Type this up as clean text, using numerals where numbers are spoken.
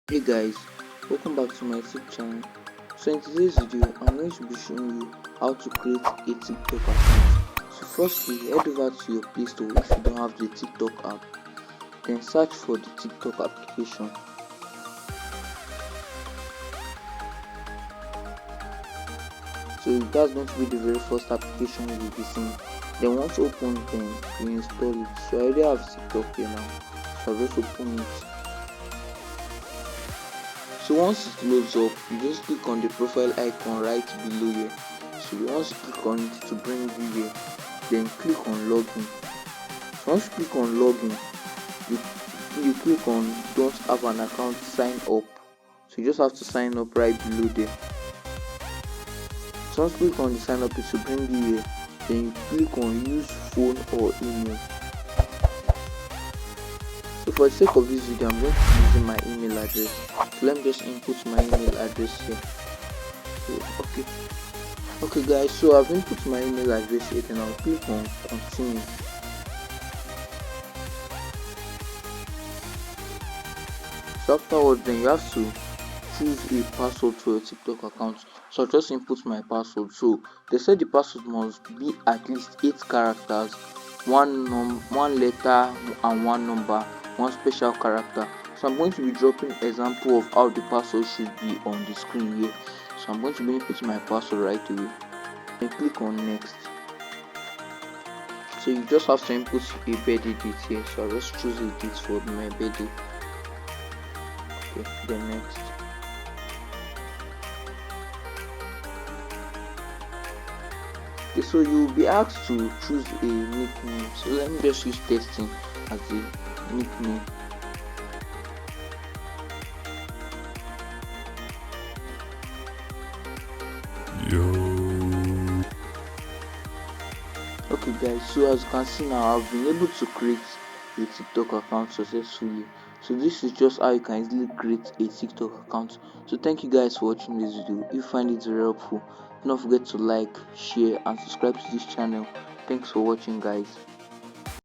Hey guys, welcome back to my YouTube channel. So in today's video, I'm going to be showing you how to create a TikTok account. So firstly, head over to your Play Store if you don't have the TikTok app. Then search for the TikTok application. So that's going to be the very first application you will be seeing. Then once open, then you install it. So I already have TikTok here now. So I'll just open it. So once it loads up, you just click on the profile icon right below here. So once you click on it to bring you here, then click on login. So once you click on login, you click on don't have an account, sign up. So you just have to sign up right below there. So once you click on the sign up, it will bring you here. Then you click on use phone or email. So for the sake of this video, I'm going to be using my email address. So let me just input my email address here. So, okay guys, so I've input my email address here, and I'll click on continue. So afterwards, then you have to choose a password for your TikTok account. So I'll just input my password. So they said the password must be at least 8 characters, one letter and one number, one special character. So I'm going to be dropping example of how the password should be on the screen here. So I'm going to be inputting my password right away. Then click on next. So you just have to input a birthday date here. So I'll just choose a date for my birthday. Okay, then next. Okay, so you'll be asked to choose a nickname. So let me just use testing as a nickname. Okay guys, so as you can see now, I've been able to create a TikTok account successfully. So this is just how you can easily create a TikTok account. So thank you guys for watching this video. If you find it very helpful, do not forget to like, share and subscribe to this channel. Thanks for watching guys.